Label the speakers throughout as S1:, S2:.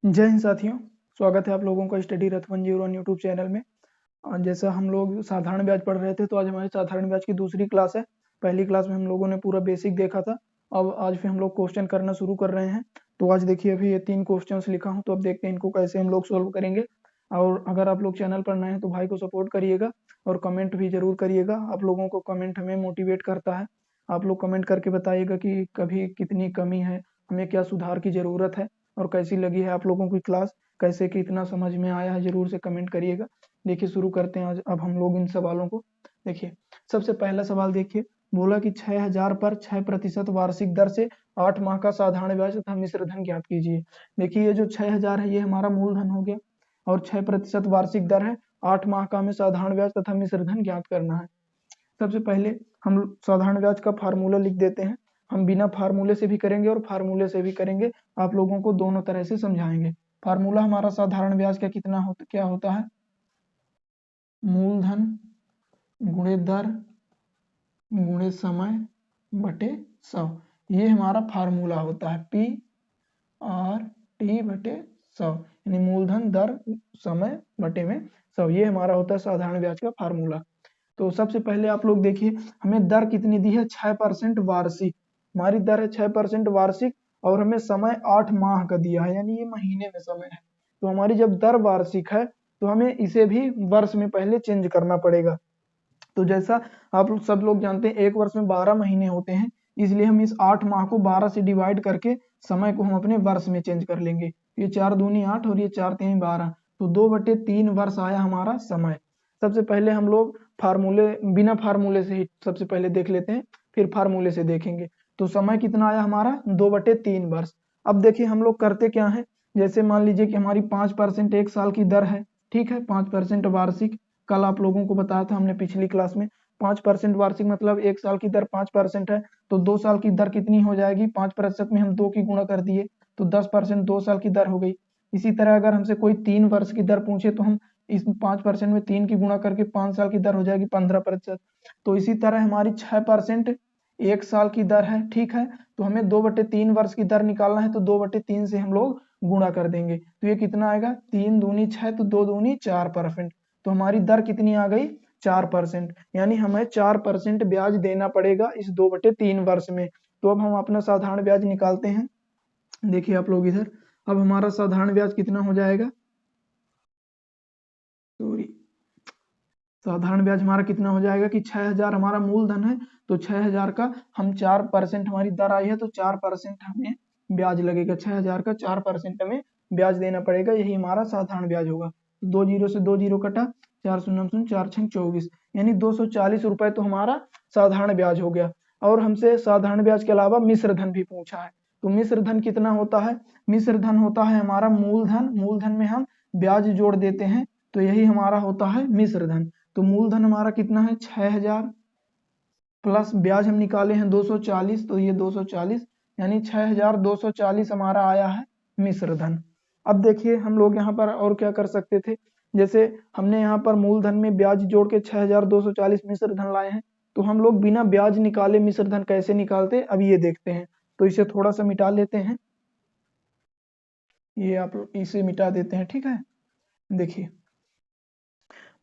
S1: जय हिंद साथियों, स्वागत है आप लोगों का स्टडी रथ 101 यूट्यूब चैनल में। जैसा हम लोग साधारण ब्याज पढ़ रहे थे तो आज हमारी साधारण ब्याज की दूसरी क्लास है। पहली क्लास में हम लोगों ने पूरा बेसिक देखा था। अब आज फिर हम लोग क्वेश्चन करना शुरू कर रहे हैं। तो आज देखिए अभी ये 3 क्वेश्चंस लिखा हूँ, तो अब देखते हैं इनको कैसे हम लोग सोल्व करेंगे। और अगर आप लोग चैनल पर नए हैं तो भाई को सपोर्ट करिएगा और कमेंट भी जरूर करिएगा। आप लोगों को कमेंट हमें मोटिवेट करता है। आप लोग कमेंट करके बताइएगा कि कभी कितनी कमी है, हमें क्या सुधार की ज़रूरत है और कैसी लगी है आप लोगों की क्लास, कैसे कितना समझ में आया है, जरूर से कमेंट करिएगा। देखिए शुरू करते हैं आज अब हम लोग इन सवालों को। देखिए सबसे पहला सवाल देखिए, बोला कि 6000 पर 6% वार्षिक दर से 8 माह का साधारण ब्याज तथा मिश्र धन ज्ञात कीजिए। देखिए ये जो 6000 है ये हमारा मूलधन हो गया और 6% वार्षिक दर है। 8 माह का हमें साधारण ब्याज तथा मिश्र धन ज्ञात करना है। सबसे पहले हम साधारण ब्याज का फार्मूला लिख देते हैं। हम बिना फार्मूले से भी करेंगे और फार्मूले से भी करेंगे, आप लोगों को दोनों तरह से समझाएंगे। फार्मूला हमारा साधारण ब्याज का क्या होता है, मूलधन गुणे दर गुणे समय बटे 100। ये हमारा फार्मूला होता है पी आर टी बटे 100, यानी मूलधन दर समय बटे में 100। ये हमारा होता है साधारण ब्याज का फार्मूला। तो सबसे पहले आप लोग देखिए हमें दर कितनी दी है, 6% वार्षिक। हमारी दर है 6% वार्षिक और हमें समय 8 माह का दिया है, यानी ये महीने में समय है। तो हमारी जब दर वार्षिक है तो हमें इसे भी वर्ष में पहले चेंज करना पड़ेगा। तो जैसा आप सब लोग जानते हैं एक वर्ष में 12 महीने होते हैं, इसलिए हम इस 8 माह को 12 से डिवाइड करके समय को हम अपने वर्ष में चेंज कर लेंगे। ये 4 दूनी 8 और ये 4 तीन 12, तो 2/3 वर्ष आया हमारा समय। सबसे पहले हम लोग फार्मूले बिना फार्मूले से ही सबसे पहले देख लेते हैं, फिर फार्मूले से देखेंगे। तो समय कितना आया हमारा, 2/3 वर्ष। अब देखिए हम लोग करते क्या है, जैसे मान लीजिए कि हमारी 5% एक साल की दर है, ठीक है, 5% वार्षिक। कल आप लोगों को बताया था हमने पिछली क्लास में, 5% वार्षिक मतलब एक साल की दर 5% है, तो 2 साल की दर कितनी हो जाएगी, 5% में हम 2 की गुणा कर दिए तो 10% 2 साल की दर हो गई। इसी तरह अगर हमसे कोई 3 वर्ष की दर पूछे तो हम इस 5% में 3 की गुणा करके 5 साल की दर हो जाएगी 15%। तो इसी तरह हमारी 6% एक साल की दर है, ठीक है, तो हमें 2/3 वर्ष की दर निकालना है, तो 2/3 से हम लोग गुणा कर देंगे तो ये कितना आएगा, 3 दूनी 6 तो 2 दूनी 4%। तो हमारी दर कितनी आ गई, 4%, यानी हमें 4% ब्याज देना पड़ेगा इस 2/3 वर्ष में। तो अब हम अपना साधारण ब्याज निकालते हैं। देखिए आप लोग इधर, अब हमारा साधारण ब्याज कितना हो जाएगा, सॉरी, साधारण ब्याज हमारा कितना हो जाएगा कि 6000 हमारा मूलधन है, तो 6000 का हम 4% हमारी दर आई है तो 4% हमें ब्याज लगेगा। 6000 का 4% हमें ब्याज देना पड़ेगा, यही हमारा साधारण ब्याज होगा। 2 जीरो से 2 जीरो कटा, 4 शून्य शून्य 4 छंग 24, यानी 240 रुपए तो हमारा साधारण ब्याज हो गया। और हमसे साधारण ब्याज के अलावा मिश्र धन भी पूछा है, तो मिश्र धन कितना होता है, मिश्र धन होता है हमारा मूलधन, मूलधन में हम ब्याज जोड़ देते हैं, तो यही हमारा होता है मिश्र धन। तो मूलधन हमारा कितना है, 6000 प्लस ब्याज हम निकाले हैं 240, तो ये 240 यानी 6240 हमारा आया है मिश्र धन। अब देखिए हम लोग यहाँ पर और क्या कर सकते थे, जैसे हमने यहाँ पर मूलधन में ब्याज जोड़ के 6240 मिश्र धन लाए हैं, तो हम लोग बिना ब्याज निकाले मिश्र धन कैसे निकालते, अब ये देखते हैं। तो इसे थोड़ा सा मिटा लेते हैं, ये आप इसे मिटा देते हैं, ठीक है। देखिए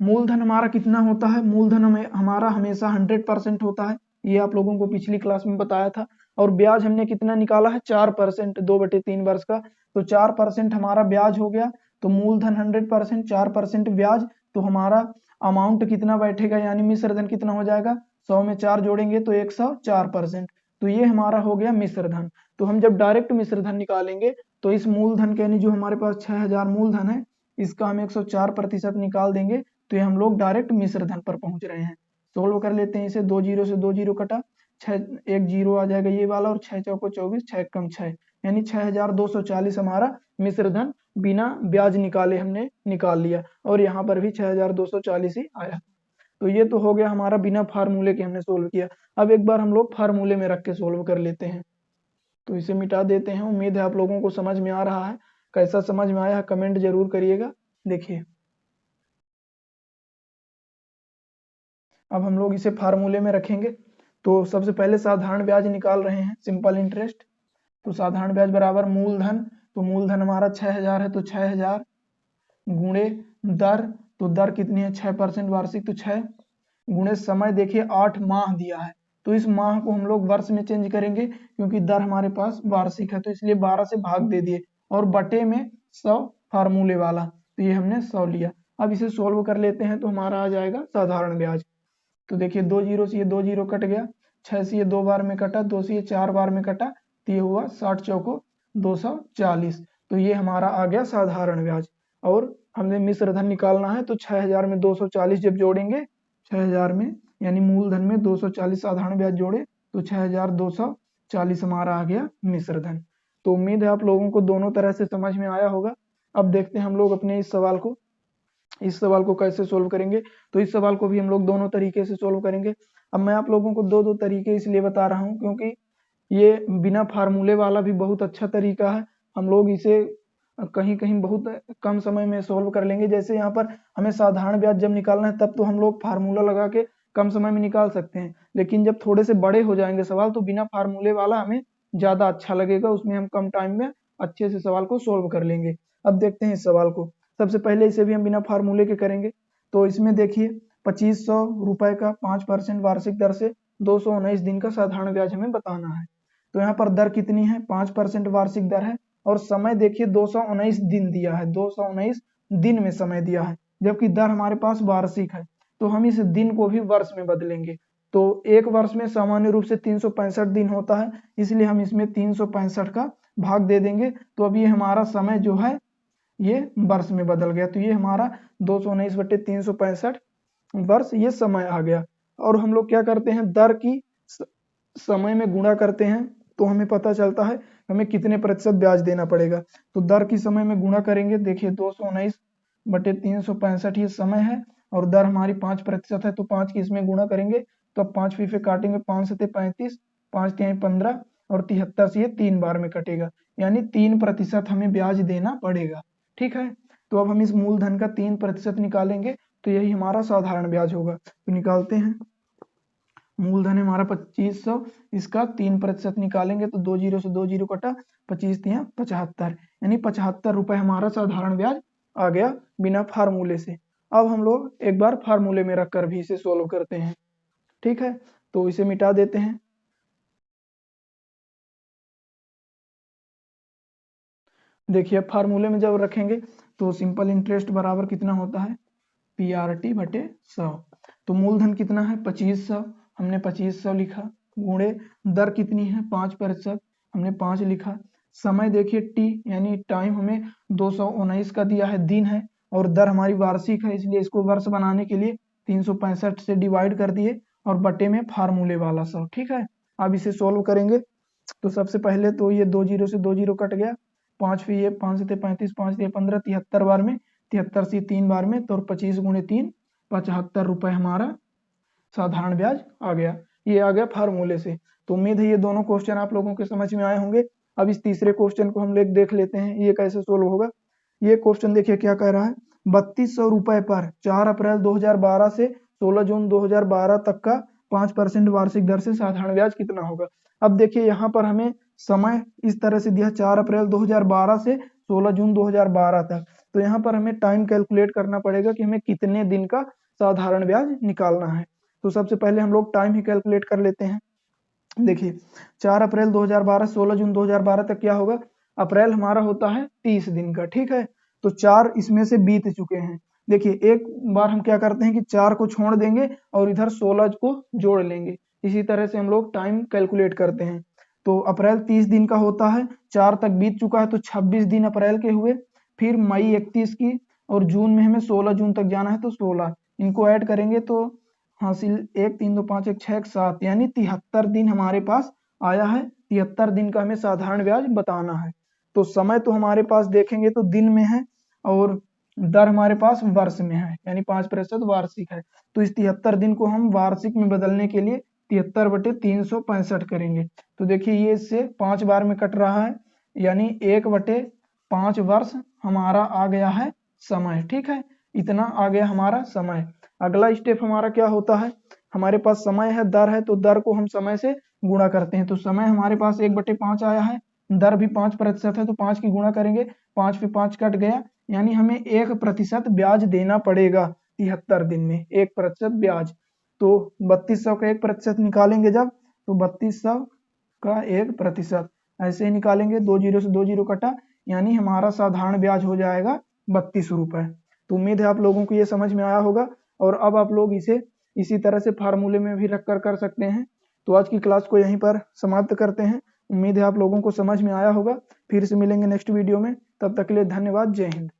S1: मूलधन हमारा कितना होता है, मूलधन हमारा हमेशा 100% होता है, ये आप लोगों को पिछली क्लास में बताया था। और ब्याज हमने कितना निकाला है, 4%, 2/3 वर्ष का, तो 4% हमारा ब्याज हो गया। तो मूलधन 100%, 4% ब्याज, तो हमारा अमाउंट कितना बैठेगा, यानी मिश्र धन कितना हो जाएगा, 100 में 4 जोड़ेंगे तो 104%। तो ये हमारा हो गया मिश्र धन। तो हम जब डायरेक्ट मिश्र धन निकालेंगे तो इस मूलधन के, यानी जो हमारे पास 6000 मूलधन है, इसका हम 104% निकाल देंगे, तो ये हम लोग डायरेक्ट मिश्र धन पर पहुंच रहे हैं। सोल्व कर लेते हैं इसे, 2 जीरो से 2 जीरो कटा, 6 एक जीरो आ जाएगा ये वाला, और 6 चौको 24, 6 कम 6, यानी 6240 हमारा मिश्र धन बिना ब्याज निकाले हमने निकाल लिया, और यहाँ पर भी 6240 ही आया। तो ये तो हो गया हमारा बिना फार्मूले के हमने सोल्व किया। अब एक बार हम लोग फार्मूले में रख के सोल्व कर लेते हैं, तो इसे मिटा देते हैं। उम्मीद है आप लोगों को समझ में आ रहा है, कैसा समझ में आया है कमेंट जरूर करिएगा। देखिए अब हम लोग इसे फार्मूले में रखेंगे, तो सबसे पहले साधारण ब्याज निकाल रहे हैं, सिंपल इंटरेस्ट। तो साधारण ब्याज बराबर मूलधन, तो मूलधन हमारा 6000 है, तो 6000 गुणे दर, तो दर कितनी है 6% वार्षिक, तो 6 गुणे समय, देखिए 8 माह दिया है, तो इस माह को हम लोग वर्ष में चेंज करेंगे क्योंकि दर हमारे पास वार्षिक है, तो इसलिए 12 से भाग दे दिए और बटे में 100 फार्मूले वाला, तो ये हमने 100 लिया। अब इसे सोल्व कर लेते हैं तो हमारा आ जाएगा साधारण ब्याज। तो देखिए 2 जीरो से ये 2 जीरो कट गया, 6 से ये 2 बार में कटा, 2 से ये 4 बार में कटा, तो ये हुआ 60 चौको 240, तो ये हमारा आ गया साधारण ब्याज। और हमने मिश्र धन निकालना है, तो 6000 में 240 जब जोड़ेंगे, 6000 में यानी मूलधन में 240 साधारण ब्याज जोड़े तो 6240 हमारा आ गया मिश्र धन। तो उम्मीद है आप लोगों को दोनों तरह से समझ में आया होगा। अब देखते हैं हम लोग अपने इस सवाल को कैसे सोल्व करेंगे। तो इस सवाल को भी हम लोग दोनों तरीके से सोल्व करेंगे। अब मैं आप लोगों को दो तरीके इसलिए बता रहा हूँ क्योंकि ये बिना फार्मूले वाला भी बहुत अच्छा तरीका है, हम लोग इसे कहीं कहीं बहुत कम समय में सोल्व कर लेंगे। जैसे यहाँ पर हमें साधारण ब्याज जब निकालना है तब तो हम लोग फार्मूला लगा के कम समय में निकाल सकते हैं, लेकिन जब थोड़े से बड़े हो जाएंगे सवाल तो बिना फार्मूले वाला हमें ज्यादा अच्छा लगेगा, उसमें हम कम टाइम में अच्छे से सवाल को सोल्व कर लेंगे। अब देखते हैं इस सवाल को। सबसे पहले इसे भी हम बिना फार्मूले के करेंगे। तो इसमें देखिए 2500 रुपए का 5% वार्षिक दर से 219 दिन का साधारण ब्याज हमें बताना है। तो यहाँ पर दर कितनी है 5% वार्षिक दर है और समय देखिए 219 दिन दिया है, 219 दिन में समय दिया है, जबकि दर हमारे पास वार्षिक है, तो हम इस दिन को भी वर्ष में बदलेंगे। तो एक वर्ष में सामान्य रूप से 365 दिन होता है, इसलिए हम इसमें 365 का भाग दे देंगे, तो अब ये हमारा समय जो है ये वर्ष में बदल गया, तो ये हमारा 219/365 वर्ष ये समय आ गया। और हम लोग क्या करते हैं, दर की समय में गुणा करते हैं तो हमें पता चलता है हमें कितने प्रतिशत ब्याज देना पड़ेगा। तो दर की समय में गुणा करेंगे, देखिए 219/365 ये समय है और दर हमारी 5% है, तो 5 की इसमें गुणा करेंगे तो अब 5 फीफे काटेंगे, 5 से 35, 5 तिहाई 15 और 73 से ये 3 बार में कटेगा, यानी 3% हमें ब्याज देना पड़ेगा। ठीक है, तो अब हम इस मूलधन का 3% निकालेंगे तो यही हमारा साधारण ब्याज होगा। तो निकालते हैं, मूलधन है हमारा 2500, इसका 3% निकालेंगे तो 2 जीरो से 2 जीरो कटा, 25 तिया 75, यानी 75 रुपए हमारा साधारण ब्याज आ गया बिना फार्मूले से। अब हम लोग एक बार फार्मूले में रखकर भी इसे सोल्व करते हैं। ठीक है, तो इसे मिटा देते हैं। देखिए फार्मूले में जब रखेंगे तो सिंपल इंटरेस्ट बराबर कितना होता है PRT/100। तो मूलधन कितना है 2500, हमने 2500 लिखा, गुणे दर कितनी है 5%, हमने 5 लिखा, समय देखिए T यानी टाइम हमें 219 का दिया है, दिन है, और दर हमारी वार्षिक है, इसलिए इसको वर्ष बनाने के लिए 365 से डिवाइड कर दिए और बटे में फार्मूले वाला 100। ठीक है, अब इसे सोल्व करेंगे। तो सबसे पहले तो ये 2 जीरो से 2 जीरो कट गया, 5 फी ये 5 से 35, 5 से 15, 73 बार में, 73 से 3 बार में, तो 25 गुणे 3 75 रुपए हमारा साधारण ब्याज आ गया। ये आ गया फार्मूले से। तो उम्मीद है ये दोनों क्वेश्चन आप लोगों के समझ में आए होंगे। अब इस तीसरे क्वेश्चन को हम लोग देख लेते हैं ये कैसे सोल्व होगा। ये क्वेश्चन देखिए क्या कह रहा है, 3200 रुपए पर 4 अप्रैल 2012 से 16 जून 2012 तक का 5% वार्षिक दर से साधारण ब्याज कितना होगा। अब देखिए यहाँ पर हमें समय इस तरह से दिया 4 अप्रैल 2012 से 16 जून 2012 तक, तो यहाँ पर हमें टाइम कैलकुलेट करना पड़ेगा कि हमें कितने दिन का साधारण ब्याज निकालना है। तो सबसे पहले हम लोग टाइम ही कैलकुलेट कर लेते हैं। देखिए 4 अप्रैल 2012 16 जून 2012 तक क्या होगा, अप्रैल हमारा होता है 30 दिन का। ठीक है, तो 4 इसमें से बीत चुके हैं। देखिए एक बार हम क्या करते हैं कि 4 को छोड़ देंगे और इधर 16 को जोड़ लेंगे, इसी तरह से हम लोग टाइम कैलकुलेट करते हैं। तो अप्रैल 30 दिन का होता है, 4 तक बीत चुका है तो 26 दिन अप्रैल के हुए, फिर मई 31 की, और जून में हमें 16 जून तक जाना है तो 16, इनको ऐड करेंगे तो हासिल 1 3 2 5 1 6 7, यानी 73 दिन हमारे पास आया है। 73 दिन का हमें साधारण ब्याज बताना है। तो समय तो हमारे पास देखेंगे तो दिन में है और दर हमारे पास वर्ष में है, यानी 5% वार्षिक है। तो इस 73 दिन को हम वार्षिक में बदलने के लिए 73/365 करेंगे। तो देखिए ये इससे 5 बार में कट रहा है, यानी 1/5 वर्ष हमारा आ गया है समय। ठीक है, इतना आ गया हमारा समय। अगला स्टेप हमारा क्या होता है, हमारे पास समय है, दर है, तो दर को हम समय से गुणा करते हैं। तो समय हमारे पास 1/5 आया है, दर भी 5% है तो 5 की गुणा करेंगे, 5 पे 5 कट गया, यानी हमें 1% ब्याज देना पड़ेगा 73 दिन में, 1% ब्याज। तो 3200 का 1% निकालेंगे जब, तो 3200 का 1% ऐसे ही निकालेंगे, 2 जीरो से 2 जीरो कटा, यानी हमारा साधारण ब्याज हो जाएगा 32 रुपए। तो उम्मीद है आप लोगों को ये समझ में आया होगा, और अब आप लोग इसे इसी तरह से फार्मूले में भी रख कर सकते हैं। तो आज की क्लास को यहीं पर समाप्त करते हैं। उम्मीद है आप लोगों को समझ में आया होगा। फिर से मिलेंगे नेक्स्ट वीडियो में, तब तक के लिए धन्यवाद। जय हिंद।